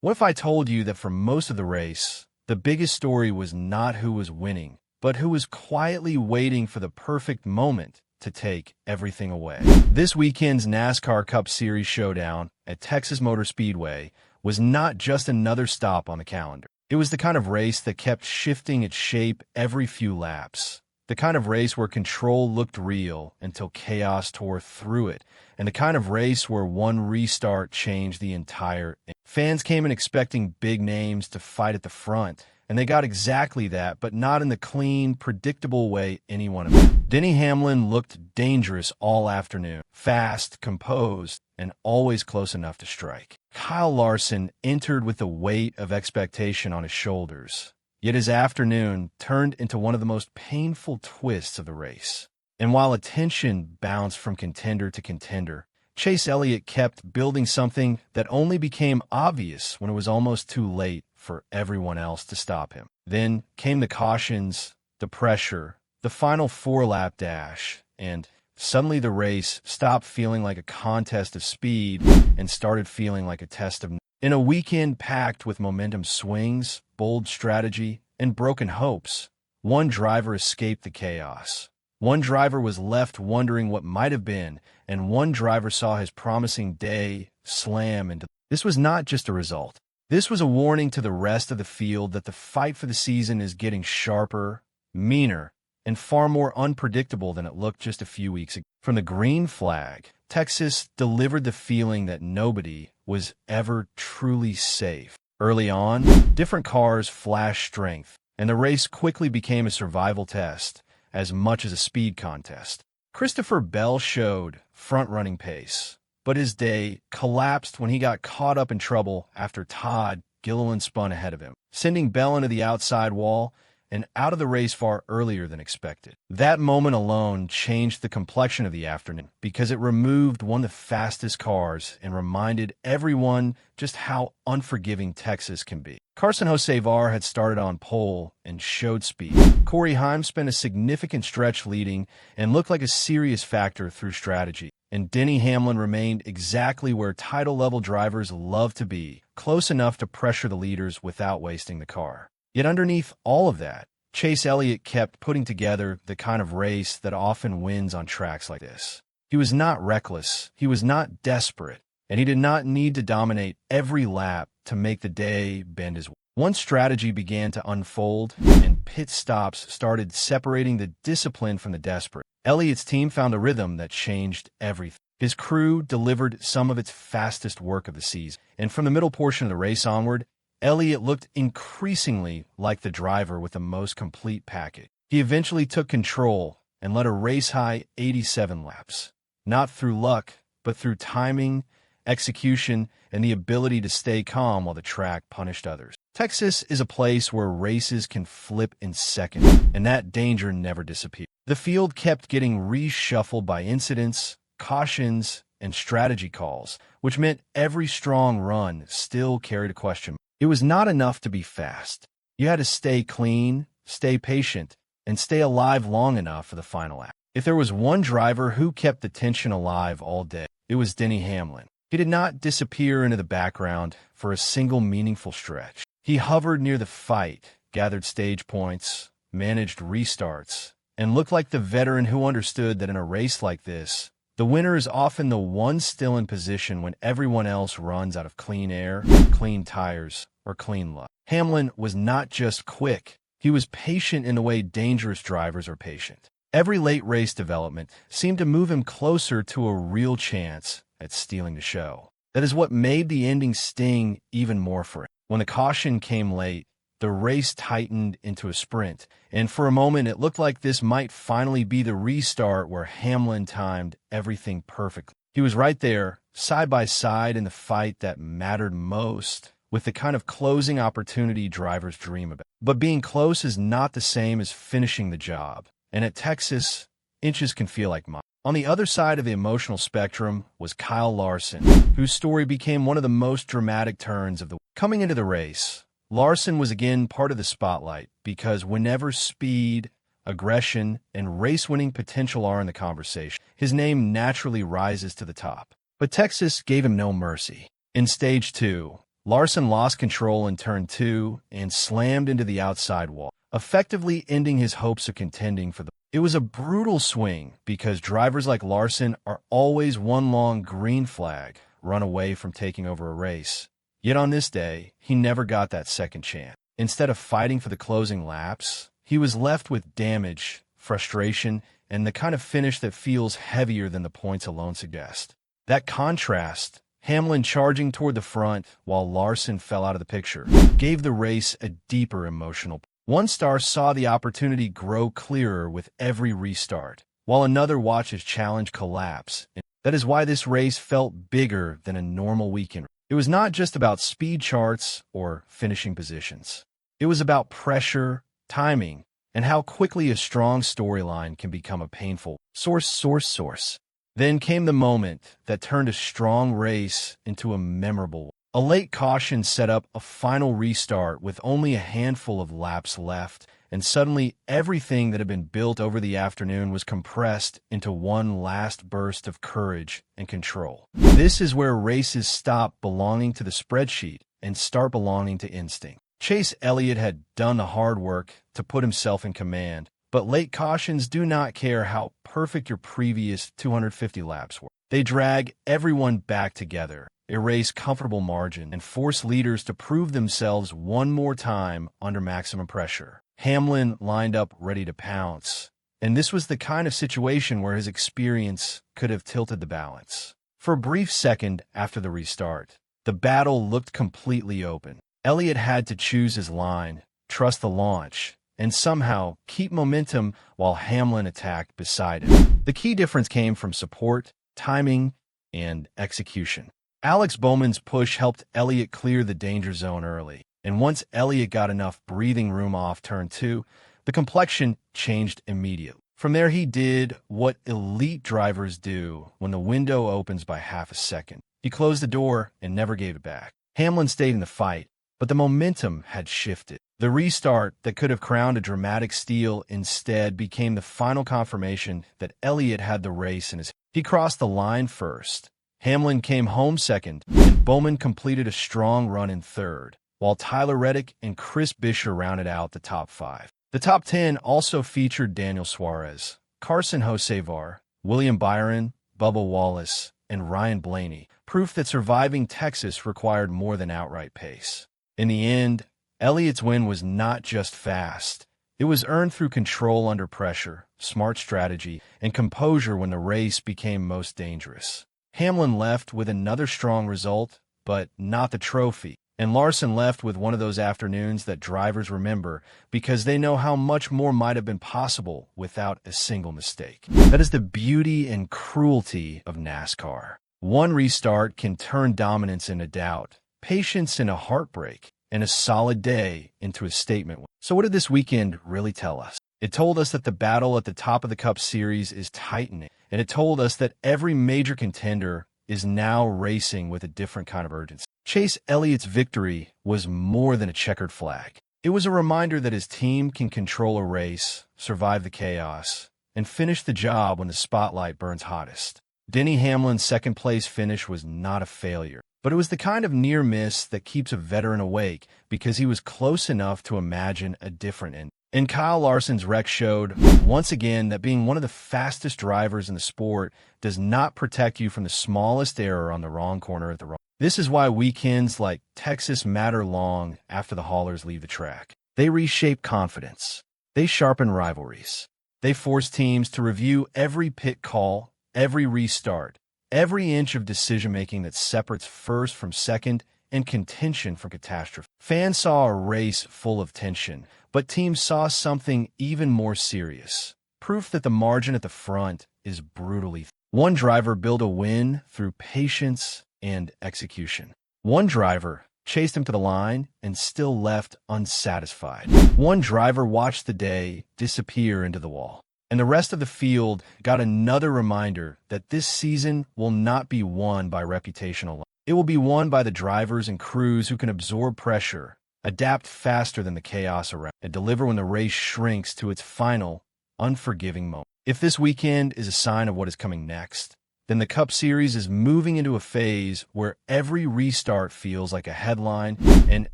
What if I told you that for most of the race, the biggest story was not who was winning, but who was quietly waiting for the perfect moment to take everything away? This weekend's NASCAR Cup Series showdown at Texas Motor Speedway was not just another stop on the calendar. It was the kind of race that kept shifting its shape every few laps. The kind of race where control looked real until chaos tore through it, and the kind of race where one restart changed the entire. Fans came in expecting big names to fight at the front, and they got exactly that, but not in the clean, predictable way anyone imagined. Denny Hamlin looked dangerous all afternoon, fast, composed, and always close enough to strike. Kyle Larson entered with the weight of expectation on his shoulders. Yet his afternoon turned into one of the most painful twists of the race. And while attention bounced from contender to contender, Chase Elliott kept building something that only became obvious when it was almost too late for everyone else to stop him. Then came the cautions, the pressure, the final four-lap dash, and suddenly the race stopped feeling like a contest of speed and started feeling like a test of. In a weekend packed with momentum swings, bold strategy, and broken hopes, one driver escaped the chaos. One driver was left wondering what might have been, and one driver saw his promising day slam into. This was not just a result. This was a warning to the rest of the field that the fight for the season is getting sharper, meaner, and far more unpredictable than it looked just a few weeks ago. From the green flag, Texas delivered the feeling that nobody was ever truly safe. Early on, different cars flashed strength, and the race quickly became a survival test as much as a speed contest. Christopher Bell showed front-running pace, but his day collapsed when he got caught up in trouble after Todd Gilliland spun ahead of him, sending Bell into the outside wall and out of the race far earlier than expected. That moment alone changed the complexion of the afternoon because it removed one of the fastest cars and reminded everyone just how unforgiving Texas can be. Carson Hocevar had started on pole and showed speed. Corey Heim spent a significant stretch leading and looked like a serious factor through strategy. And Denny Hamlin remained exactly where title-level drivers love to be, close enough to pressure the leaders without wasting the car. Yet underneath all of that, Chase Elliott kept putting together the kind of race that often wins on tracks like this. He was not reckless, he was not desperate, and he did not need to dominate every lap to make the day bend his way. One strategy began to unfold, and pit stops started separating the disciplined from the desperate. Elliott's team found a rhythm that changed everything. His crew delivered some of its fastest work of the season, and from the middle portion of the race onward, Elliott looked increasingly like the driver with the most complete package. He eventually took control and led a race-high 87 laps, not through luck, but through timing, execution, and the ability to stay calm while the track punished others. Texas is a place where races can flip in seconds, and that danger never disappeared. The field kept getting reshuffled by incidents, cautions, and strategy calls, which meant every strong run still carried a question. It was not enough to be fast. You had to stay clean, stay patient, and stay alive long enough for the final act. If there was one driver who kept the tension alive all day, it was Denny Hamlin. He did not disappear into the background for a single meaningful stretch. He hovered near the fight, gathered stage points, managed restarts, and looked like the veteran who understood that in a race like this, the winner is often the one still in position when everyone else runs out of clean air, clean tires, or clean luck. Hamlin was not just quick, he was patient in the way dangerous drivers are patient. Every late race development seemed to move him closer to a real chance at stealing the show. That is what made the ending sting even more for him. When the caution came late, the race tightened into a sprint, and for a moment it looked like this might finally be the restart where Hamlin timed everything perfectly. He was right there, side by side in the fight that mattered most, with the kind of closing opportunity drivers dream about. But being close is not the same as finishing the job, and at Texas, inches can feel like miles. On the other side of the emotional spectrum was Kyle Larson, whose story became one of the most dramatic turns of the week. Coming into the race, Larson was again part of the spotlight because whenever speed, aggression, and race-winning potential are in the conversation, his name naturally rises to the top. But Texas gave him no mercy. In Stage 2, Larson lost control in turn 2 and slammed into the outside wall, effectively ending his hopes of contending for the. It was a brutal swing because drivers like Larson are always one long green flag run away from taking over a race. Yet on this day, he never got that second chance. Instead of fighting for the closing laps, he was left with damage, frustration, and the kind of finish that feels heavier than the points alone suggest. That contrast, Hamlin charging toward the front while Larson fell out of the picture, gave the race a deeper emotional. One star saw the opportunity grow clearer with every restart, while another watched his challenge collapse. And that is why this race felt bigger than a normal weekend. It was not just about speed charts or finishing positions. It was about pressure, timing, and how quickly a strong storyline can become a painful source. Then came the moment that turned a strong race into a memorable one. A late caution set up a final restart with only a handful of laps left, and suddenly everything that had been built over the afternoon was compressed into one last burst of courage and control. This is where races stop belonging to the spreadsheet and start belonging to instinct. Chase Elliott had done the hard work to put himself in command, but late cautions do not care how perfect your previous 250 laps were. They drag everyone back together, erase comfortable margin, and force leaders to prove themselves one more time under maximum pressure. Hamlin lined up ready to pounce, and this was the kind of situation where his experience could have tilted the balance. For a brief second after the restart, the battle looked completely open. Elliott had to choose his line, trust the launch, and somehow keep momentum while Hamlin attacked beside him. The key difference came from support, timing, and execution. Alex Bowman's push helped Elliott clear the danger zone early, and once Elliott got enough breathing room off turn 2, the complexion changed immediately. From there, he did what elite drivers do when the window opens by half a second. He closed the door and never gave it back. Hamlin stayed in the fight, but the momentum had shifted. The restart that could have crowned a dramatic steal instead became the final confirmation that Elliott had the race in his. He crossed the line first. Hamlin came home second, and Bowman completed a strong run in third, while Tyler Reddick and Chris Buescher rounded out the top 5. The top 10 also featured Daniel Suarez, Carson Hocevar, William Byron, Bubba Wallace, and Ryan Blaney, proof that surviving Texas required more than outright pace. In the end, Elliott's win was not just fast. It was earned through control under pressure, smart strategy, and composure when the race became most dangerous. Hamlin left with another strong result, but not the trophy. And Larson left with one of those afternoons that drivers remember because they know how much more might have been possible without a single mistake. That is the beauty and cruelty of NASCAR. One restart can turn dominance into doubt, patience into heartbreak, and a solid day into a statement. So what did this weekend really tell us? It told us that the battle at the top of the Cup Series is tightening, and it told us that every major contender is now racing with a different kind of urgency. Chase Elliott's victory was more than a checkered flag. It was a reminder that his team can control a race, survive the chaos, and finish the job when the spotlight burns hottest. Denny Hamlin's second-place finish was not a failure, but it was the kind of near miss that keeps a veteran awake because he was close enough to imagine a different end. And Kyle Larson's wreck showed, once again, that being one of the fastest drivers in the sport does not protect you from the smallest error on the wrong corner at the wrong. This is why weekends like Texas matter long after the haulers leave the track. They reshape confidence. They sharpen rivalries. They force teams to review every pit call, every restart, every inch of decision-making that separates first from second and contention from catastrophe. Fans saw a race full of tension, but teams saw something even more serious. Proof that the margin at the front is brutally thin. One driver built a win through patience and execution. One driver chased him to the line and still left unsatisfied. One driver watched the day disappear into the wall. And the rest of the field got another reminder that this season will not be won by reputation alone. It will be won by the drivers and crews who can absorb pressure, adapt faster than the chaos around, and deliver when the race shrinks to its final, unforgiving moment. If this weekend is a sign of what is coming next, then the Cup Series is moving into a phase where every restart feels like a headline and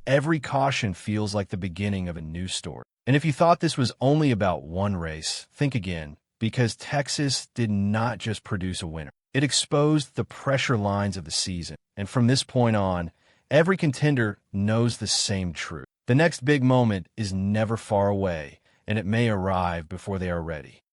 every caution feels like the beginning of a new story. And if you thought this was only about one race, think again, because Texas did not just produce a winner. It exposed the pressure lines of the season, and from this point on, every contender knows the same truth. The next big moment is never far away, and it may arrive before they are ready.